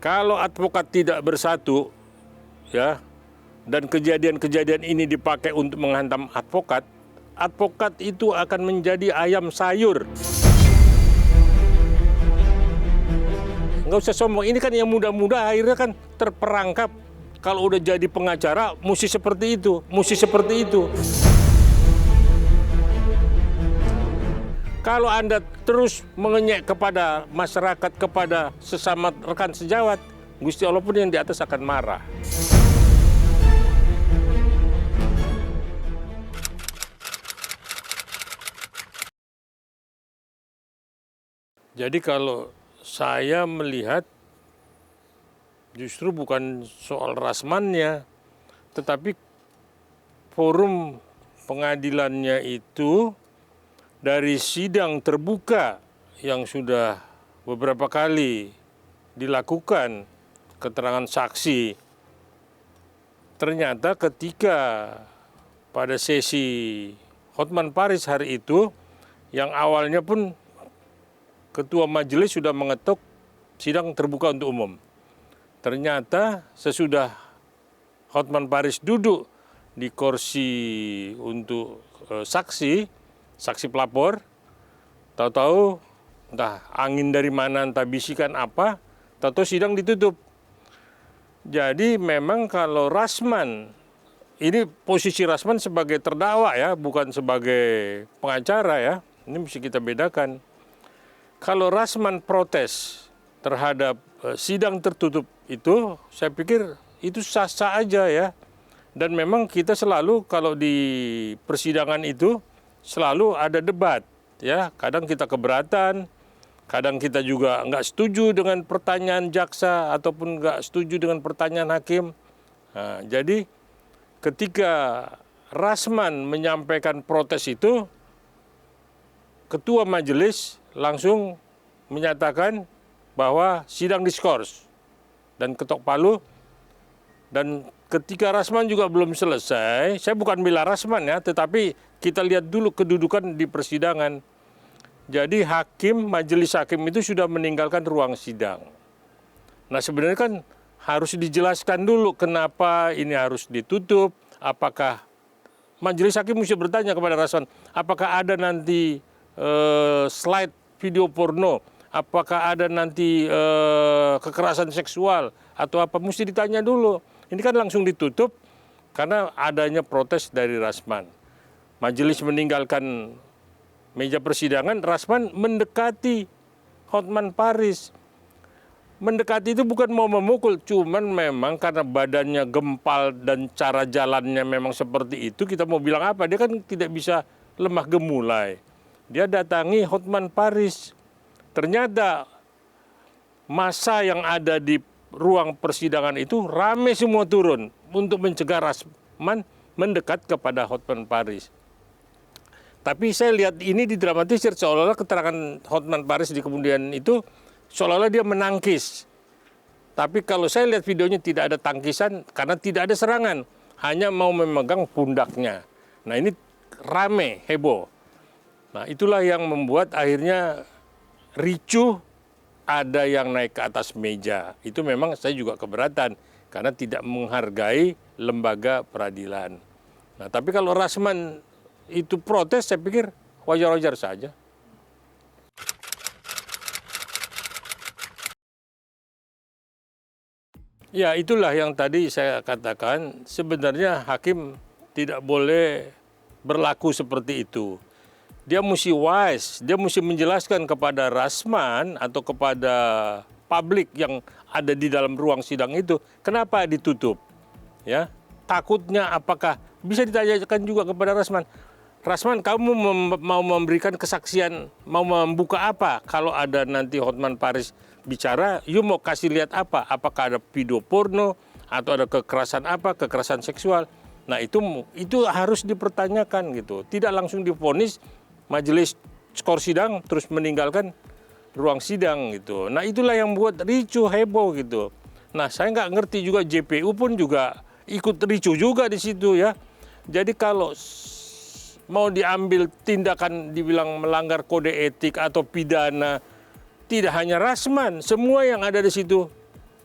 Kalau advokat tidak bersatu, ya, dan kejadian-kejadian ini dipakai untuk menghantam advokat, advokat itu akan menjadi ayam sayur. Nggak usah sombong, ini kan yang muda-muda akhirnya kan terperangkap. Kalau udah jadi pengacara, mesti seperti itu, mesti seperti itu. Kalau Anda terus mengenyek kepada masyarakat, kepada sesama rekan sejawat, Gusti Allah pun yang di atas akan marah. Jadi kalau saya melihat justru bukan soal rasmannya, tetapi forum pengadilannya itu dari sidang terbuka yang sudah beberapa kali dilakukan keterangan saksi, ternyata ketika pada sesi Hotman Paris hari itu, yang awalnya pun ketua majelis sudah mengetuk sidang terbuka untuk umum. Ternyata sesudah Hotman Paris duduk di kursi untuk saksi pelapor, tahu-tahu entah angin dari mana, entah bisikan apa, tahu-tahu sidang ditutup. Jadi memang kalau Rasman, ini posisi Rasman sebagai terdakwa ya, bukan sebagai pengacara ya, ini mesti kita bedakan. Kalau Rasman protes terhadap sidang tertutup itu, saya pikir itu sah-sah aja ya. Dan memang kita selalu kalau di persidangan itu selalu ada debat ya. Kadang kita keberatan, kadang kita juga nggak setuju dengan pertanyaan jaksa ataupun nggak setuju dengan pertanyaan hakim. Nah, jadi ketika Rasman menyampaikan protes itu, ketua majelis langsung menyatakan bahwa sidang diskors dan ketok palu. Dan ketika Rasman juga belum selesai, saya bukan bela Rasman ya, tetapi kita lihat dulu kedudukan di persidangan. Jadi majelis hakim itu sudah meninggalkan ruang sidang. Nah sebenarnya kan harus dijelaskan dulu kenapa ini harus ditutup, apakah majelis hakim mesti bertanya kepada Rasman, apakah ada nanti slide video porno, apakah ada nanti kekerasan seksual atau apa, mesti ditanya dulu. Ini kan langsung ditutup karena adanya protes dari Rasman. Majelis meninggalkan meja persidangan, Rasman mendekati Hotman Paris. Mendekati itu bukan mau memukul, cuman memang karena badannya gempal dan cara jalannya memang seperti itu, kita mau bilang apa, dia kan tidak bisa lemah gemulai. Dia datangi Hotman Paris. Ternyata massa yang ada di ruang persidangan itu rame semua turun untuk mencegah Rasman mendekat kepada Hotman Paris. Tapi saya lihat ini didramatisir seolah-olah keterangan Hotman Paris di kemudian itu seolah-olah dia menangkis. Tapi kalau saya lihat videonya tidak ada tangkisan karena tidak ada serangan, hanya mau memegang pundaknya. Nah ini rame, heboh. Nah itulah yang membuat akhirnya ricuh, ada yang naik ke atas meja. Itu memang saya juga keberatan karena tidak menghargai lembaga peradilan. Nah tapi kalau Rasman itu protes, saya pikir wajar-wajar saja. Ya itulah yang tadi saya katakan, sebenarnya hakim tidak boleh berlaku seperti itu. Dia mesti wise, dia mesti menjelaskan kepada Rasman atau kepada publik yang ada di dalam ruang sidang itu, kenapa ditutup. Ya, takutnya apakah, bisa ditanyakan juga kepada Rasman, Rasman kamu mau memberikan kesaksian, mau membuka apa kalau ada nanti Hotman Paris bicara, you mau kasih lihat apa, apakah ada video porno atau ada kekerasan apa, kekerasan seksual. Nah itu harus dipertanyakan gitu, tidak langsung divonis majelis skor sidang terus meninggalkan ruang sidang gitu. Nah itulah yang buat ricuh, heboh gitu. Nah saya nggak ngerti juga, JPU pun juga ikut ricuh juga di situ ya. Jadi kalau mau diambil tindakan dibilang melanggar kode etik atau pidana, tidak hanya Rasman, semua yang ada di situ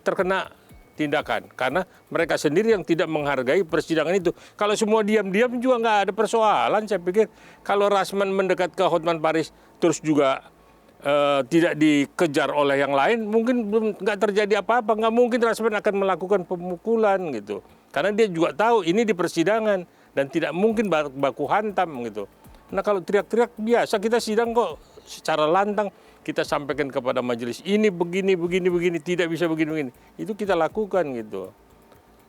terkena tindakan karena mereka sendiri yang tidak menghargai persidangan itu. Kalau semua diam-diam juga nggak ada persoalan. Saya pikir kalau Rasman mendekat ke Hotman Paris terus juga tidak dikejar oleh yang lain, mungkin nggak terjadi apa-apa. Nggak mungkin Rasman akan melakukan pemukulan gitu. Karena dia juga tahu ini di persidangan dan tidak mungkin baku hantam gitu. Nah kalau teriak-teriak biasa kita sidang kok secara lantang kita sampaikan kepada majelis ini begini, tidak bisa begini. Itu kita lakukan gitu.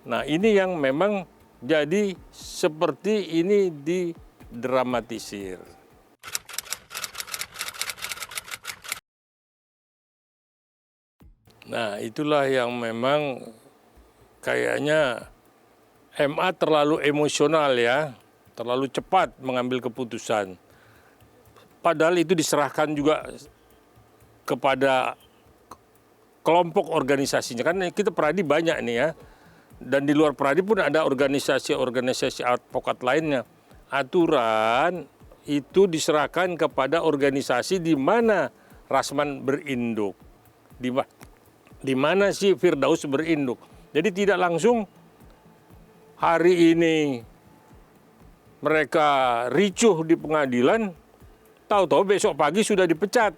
Nah ini yang memang jadi seperti ini didramatisir. Nah itulah yang memang kayaknya MA terlalu emosional ya, terlalu cepat mengambil keputusan. Padahal itu diserahkan juga kepada kelompok organisasinya. Kan kita Peradi banyak nih ya, dan di luar Peradi pun ada organisasi-organisasi advokat lainnya. Aturan itu diserahkan kepada organisasi di mana Rasman berinduk. Di mana si Firdaus berinduk. Jadi tidak langsung hari ini mereka ricuh di pengadilan, tahu-tahu besok pagi sudah dipecat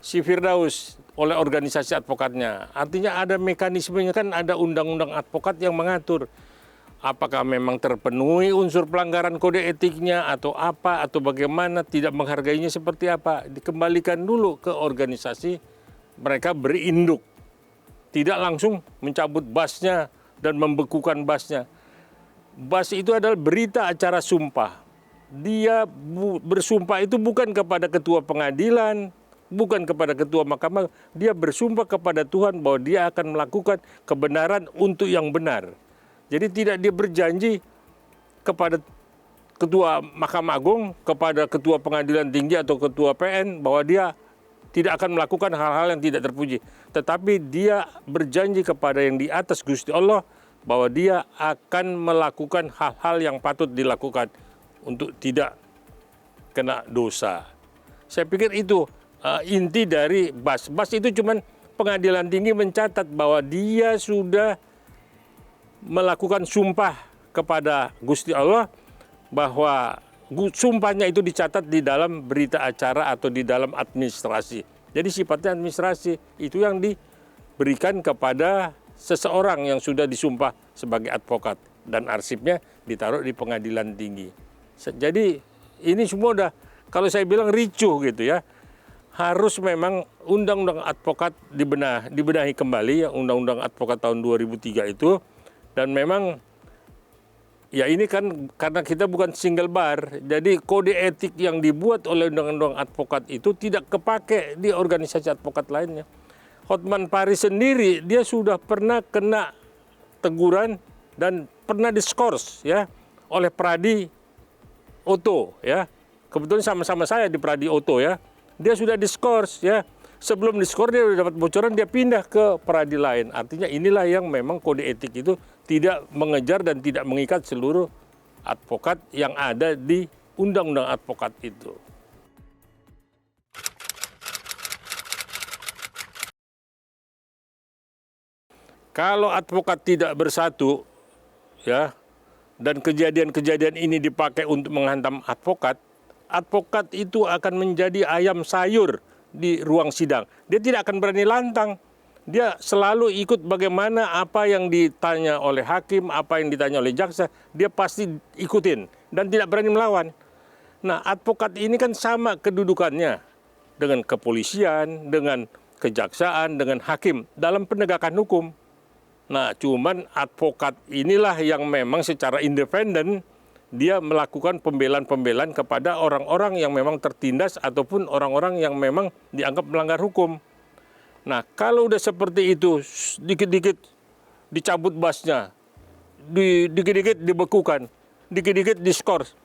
si Firdaus oleh organisasi advokatnya. Artinya ada mekanismenya, kan ada undang-undang advokat yang mengatur apakah memang terpenuhi unsur pelanggaran kode etiknya atau apa, atau bagaimana, tidak menghargainya seperti apa. Dikembalikan dulu ke organisasi mereka berinduk. Tidak langsung mencabut basnya dan membekukan basnya. Bas itu adalah berita acara sumpah. Dia bersumpah itu bukan kepada ketua pengadilan, bukan kepada ketua mahkamah. Dia bersumpah kepada Tuhan bahwa dia akan melakukan kebenaran untuk yang benar. Jadi tidak dia berjanji kepada ketua Mahkamah Agung, kepada ketua pengadilan tinggi atau ketua PN bahwa dia tidak akan melakukan hal-hal yang tidak terpuji. Tetapi dia berjanji kepada yang di atas Gusti Allah bahwa dia akan melakukan hal-hal yang patut dilakukan untuk tidak kena dosa. Saya pikir itu inti dari BAS. BAS itu cuman pengadilan tinggi mencatat bahwa dia sudah melakukan sumpah kepada Gusti Allah, bahwa sumpahnya itu dicatat di dalam berita acara atau di dalam administrasi. Jadi sifatnya administrasi itu yang diberikan kepada seseorang yang sudah disumpah sebagai advokat, dan arsipnya ditaruh di pengadilan tinggi. Jadi ini semua udah, kalau saya bilang ricuh gitu ya, harus memang undang-undang advokat dibenahi kembali, ya, undang-undang advokat tahun 2003 itu, dan memang ya ini kan karena kita bukan single bar, jadi kode etik yang dibuat oleh undang-undang advokat itu tidak kepake di organisasi advokat lainnya. Hotman Paris sendiri dia sudah pernah kena teguran dan pernah diskors ya oleh Pradi Oto ya. Kebetulan sama-sama saya di Pradi Oto ya. Dia sudah diskors ya. Sebelum diskors dia sudah dapat bocoran, dia pindah ke Pradi lain. Artinya inilah yang memang kode etik itu tidak mengejar dan tidak mengikat seluruh advokat yang ada di undang-undang advokat itu. Kalau advokat tidak bersatu, ya, dan kejadian-kejadian ini dipakai untuk menghantam advokat, advokat itu akan menjadi ayam sayur di ruang sidang. Dia tidak akan berani lantang. Dia selalu ikut bagaimana apa yang ditanya oleh hakim, apa yang ditanya oleh jaksa, dia pasti ikutin dan tidak berani melawan. Nah, advokat ini kan sama kedudukannya dengan kepolisian, dengan kejaksaan, dengan hakim dalam penegakan hukum. Nah, cuman advokat inilah yang memang secara independen dia melakukan pembelaan-pembelaan kepada orang-orang yang memang tertindas ataupun orang-orang yang memang dianggap melanggar hukum. Nah, kalau udah seperti itu, dikit-dikit dicabut basnya, dikit-dikit dibekukan, dikit-dikit diskors.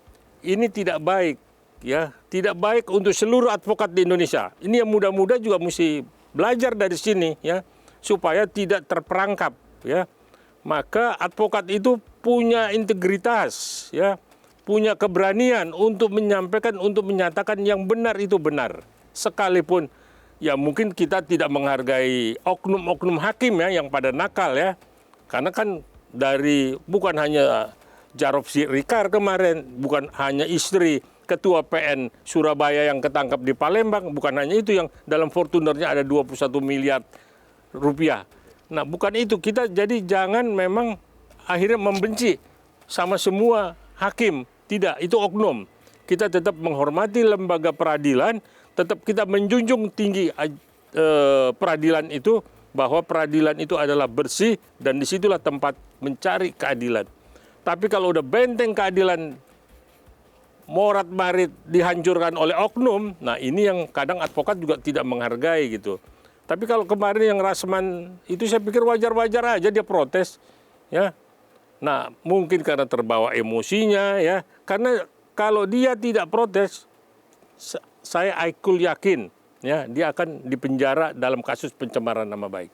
Ini tidak baik, ya. Tidak baik untuk seluruh advokat di Indonesia. Ini yang muda-muda juga mesti belajar dari sini, ya, supaya tidak terperangkap, ya. Maka advokat itu punya integritas, ya, punya keberanian untuk menyampaikan, untuk menyatakan yang benar itu benar, sekalipun ya mungkin kita tidak menghargai oknum-oknum hakim ya yang pada nakal ya. Karena kan dari bukan hanya Jarod Rikar kemarin, bukan hanya istri Ketua PN Surabaya yang ketangkap di Palembang, bukan hanya itu yang dalam Fortunernya ada 21 miliar rupiah. Nah, bukan itu, kita jadi jangan memang akhirnya membenci sama semua hakim. Tidak, itu oknum. Kita tetap menghormati lembaga peradilan, tetap kita menjunjung tinggi peradilan itu, bahwa peradilan itu adalah bersih dan disitulah tempat mencari keadilan. Tapi kalau udah benteng keadilan morat-marit dihancurkan oleh oknum, nah ini yang kadang advokat juga tidak menghargai gitu. Tapi kalau kemarin yang Rasman itu saya pikir wajar-wajar aja dia protes, ya. Nah mungkin karena terbawa emosinya ya, karena kalau dia tidak protes, saya yakin ya dia akan dipenjara dalam kasus pencemaran nama baik.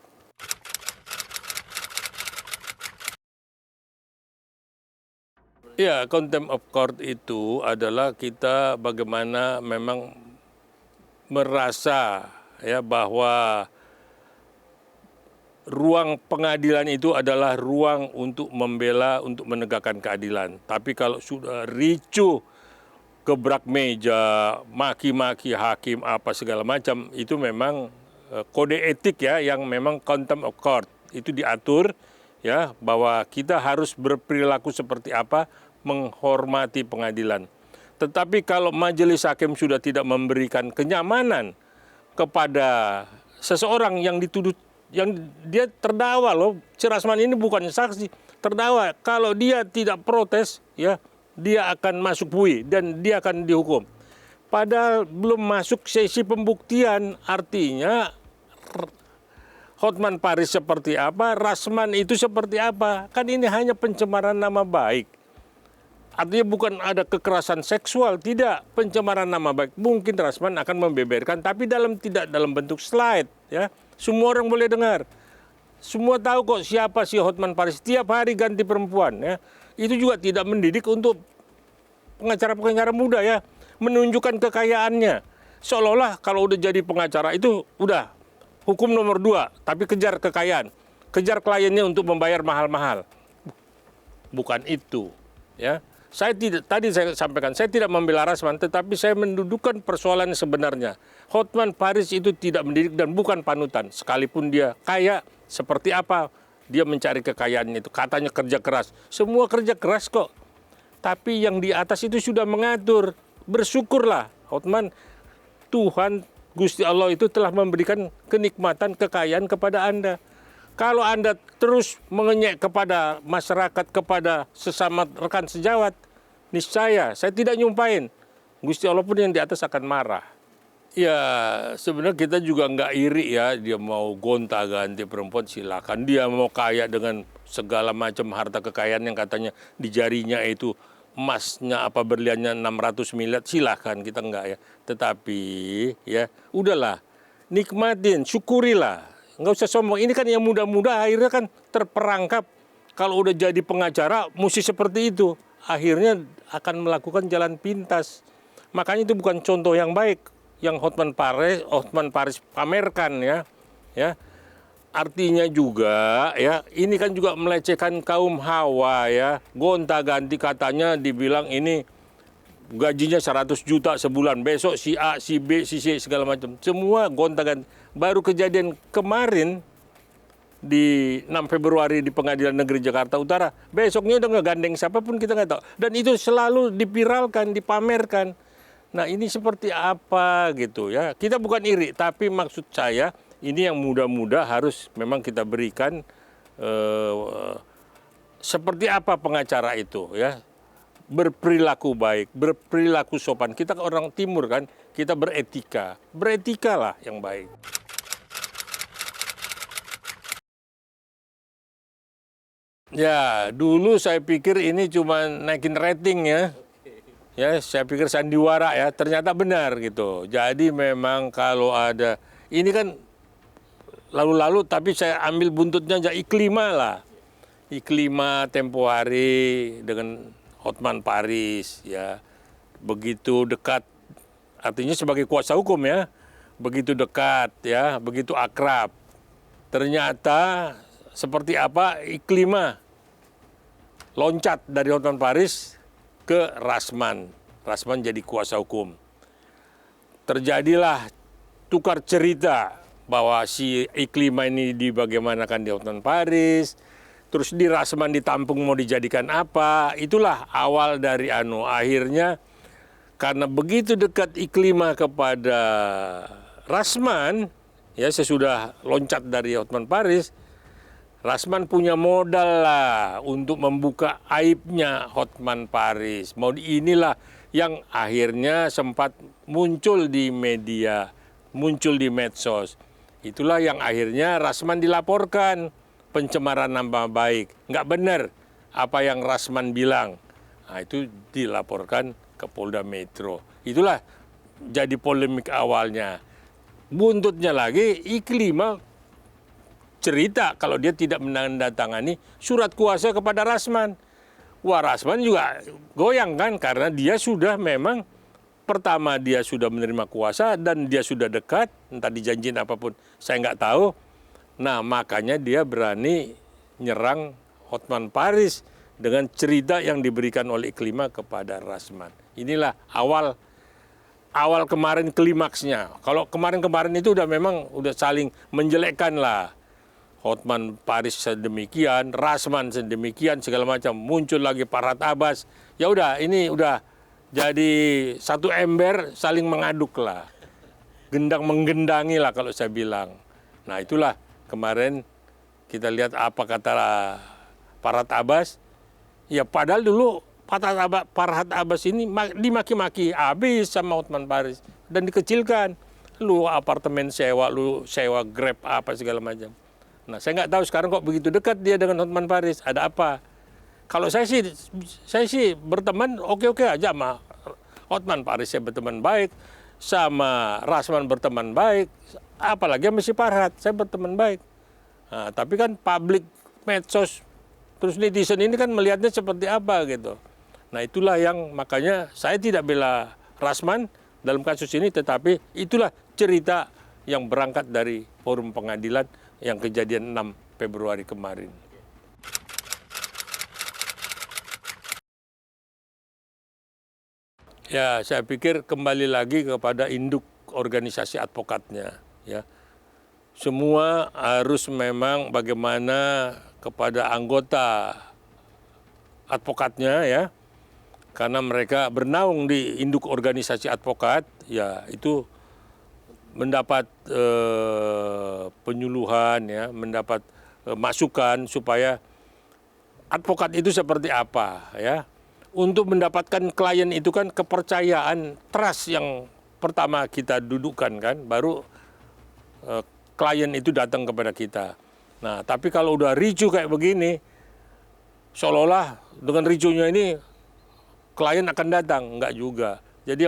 Ya, contempt of court itu adalah kita bagaimana memang merasa ya bahwa ruang pengadilan itu adalah ruang untuk membela, untuk menegakkan keadilan. Tapi kalau sudah ricuh, gebrak meja, maki-maki hakim apa segala macam, itu memang kode etik ya yang memang contempt of court itu diatur ya bahwa kita harus berperilaku seperti apa, menghormati pengadilan. Tetapi kalau majelis hakim sudah tidak memberikan kenyamanan kepada seseorang yang dituduh, yang dia terdakwa loh, si Rasman ini bukan saksi, terdakwa. Kalau dia tidak protes ya, dia akan masuk bui dan dia akan dihukum. Padahal belum masuk sesi pembuktian, artinya Hotman Paris seperti apa, Rasman itu seperti apa. Kan ini hanya pencemaran nama baik. Artinya bukan ada kekerasan seksual, tidak. Pencemaran nama baik. Mungkin Rasman akan membeberkan, tapi tidak dalam bentuk slide. Ya. Semua orang boleh dengar. Semua tahu kok siapa si Hotman Paris. Tiap hari ganti perempuan. Ya. Itu juga tidak mendidik untuk pengacara-pengacara muda ya. Menunjukkan kekayaannya. Seolah-olah kalau udah jadi pengacara itu udah hukum nomor 2. Tapi kejar kekayaan. Kejar kliennya untuk membayar mahal-mahal. Bukan itu. Ya. Tadi saya sampaikan, saya tidak membela Rasman, tetapi saya mendudukkan persoalan sebenarnya. Hotman Paris itu tidak mendidik dan bukan panutan. Sekalipun dia kaya, seperti apa dia mencari kekayaannya itu. Katanya kerja keras. Semua kerja keras kok. Tapi yang di atas itu sudah mengatur. Bersyukurlah, Hotman, Tuhan, Gusti Allah itu telah memberikan kenikmatan, kekayaan kepada Anda. Kalau Anda terus mengenyek kepada masyarakat, kepada sesama rekan sejawat, niscaya saya tidak nyumpain. Gusti Allah pun yang di atas akan marah. Ya sebenarnya kita juga nggak iri ya, dia mau gonta-ganti perempuan silakan. Dia mau kaya dengan segala macam harta kekayaan yang katanya di jarinya itu emasnya apa berliannya 600 miliar, silakan, kita enggak ya. Tetapi ya udahlah, nikmatin, syukurilah. Nggak usah sombong. Ini kan yang muda-muda akhirnya kan terperangkap. Kalau udah jadi pengacara, mesti seperti itu. Akhirnya akan melakukan jalan pintas. Makanya itu bukan contoh yang baik yang Hotman Paris pamerkan ya. Ya. Artinya juga ya, ini kan juga melecehkan kaum Hawa ya. Gonta-ganti katanya dibilang ini gajinya 100 juta sebulan. Besok si A, si B, si C segala macam. Semua gonta-ganti. Baru kejadian kemarin di 6 Februari di Pengadilan Negeri Jakarta Utara. Besoknya udah ngegandeng siapapun kita nggak tahu. Dan itu selalu dipiralkan, dipamerkan. Nah ini seperti apa gitu ya. Kita bukan iri, tapi maksud saya ini yang muda-muda harus memang kita berikan seperti apa pengacara itu ya. Berperilaku baik, berperilaku sopan. Kita orang timur kan, kita beretika. Beretikalah yang baik. Ya, dulu saya pikir ini cuma naikin rating ya. Ya, saya pikir sandiwara ya, ternyata benar gitu. Jadi memang kalau ada, ini kan lalu-lalu tapi saya ambil buntutnya aja Iklima lah. Iklima tempo hari dengan Hotman Paris ya. Begitu dekat, artinya sebagai kuasa hukum ya. begitu dekat ya, begitu akrab. Ternyata seperti apa iklimah loncat dari Hotman Paris ke Rasman. Rasman jadi kuasa hukum. Terjadilah tukar cerita bahwa si Iklimah ini dibagaimanakan di Hotman Paris, terus di Rasman ditampung mau dijadikan apa. Itulah awal dari akhirnya karena begitu dekat Iklimah kepada Rasman, ya sesudah loncat dari Hotman Paris, Rasman punya modal lah untuk membuka aibnya Hotman Paris. Inilah yang akhirnya sempat muncul di media, muncul di medsos. Itulah yang akhirnya Rasman dilaporkan pencemaran nama baik. Nggak benar apa yang Rasman bilang. Nah, itu dilaporkan ke Polda Metro. Itulah jadi polemik awalnya. Buntutnya lagi Iklimah cerita kalau dia tidak menandatangani surat kuasa kepada Rasman. Wah, Rasman juga goyang kan karena dia sudah memang pertama dia sudah menerima kuasa dan dia sudah dekat, entah dijanjiin apapun saya nggak tahu. Nah, makanya dia berani nyerang Hotman Paris dengan cerita yang diberikan oleh Iklimah kepada Rasman. Inilah awal kemarin klimaksnya. Kalau kemarin itu udah saling menjelekkan lah. Hotman Paris sedemikian, Rasman sedemikian, segala macam. Muncul lagi Farhad Abbas. Ya udah, ini udah jadi satu ember saling mengaduk lah. Gendang menggendangi lah kalau saya bilang. Nah, itulah kemarin kita lihat apa kata Farhad Abbas. Ya padahal dulu Farhad Abbas ini dimaki-maki habis sama Hotman Paris dan dikecilkan. Lu apartemen sewa, lu sewa Grab apa segala macam. Nah, saya nggak tahu sekarang kok begitu dekat dia dengan Hotman Paris. Ada apa? Kalau saya sih berteman oke-oke aja sama Hotman Paris. Saya berteman baik, sama Rasman berteman baik, apalagi sama si Farhad, saya berteman baik. Nah, tapi kan publik, medsos, terus netizen ini kan melihatnya seperti apa gitu. Nah, itulah yang makanya saya tidak bela Rasman dalam kasus ini, tetapi itulah cerita yang berangkat dari forum pengadilan yang kejadian 6 Februari kemarin. Ya, saya pikir kembali lagi kepada induk organisasi advokatnya. Ya, semua harus memang bagaimana kepada anggota advokatnya ya, karena mereka bernaung di induk organisasi advokat, ya itu mendapat penyuluhan ya, mendapat masukan supaya advokat itu seperti apa ya. Untuk mendapatkan klien itu kan kepercayaan, trust yang pertama kita dudukkan kan, baru klien itu datang kepada kita. Nah, tapi kalau udah ricu kayak begini, seolah-olah dengan ricunya ini klien akan datang, enggak juga. Jadi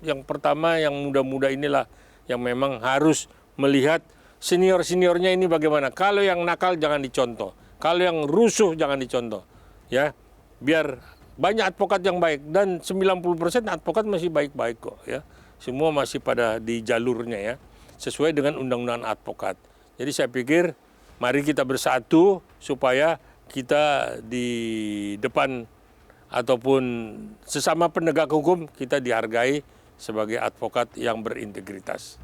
yang pertama yang muda-muda inilah yang memang harus melihat senior-seniornya ini bagaimana. Kalau yang nakal jangan dicontoh, kalau yang rusuh jangan dicontoh. Ya, biar banyak advokat yang baik dan 90% advokat masih baik-baik kok ya. Semua masih pada di jalurnya ya, sesuai dengan undang-undang advokat. Jadi saya pikir mari kita bersatu supaya kita di depan ataupun sesama penegak hukum kita dihargai sebagai advokat yang berintegritas.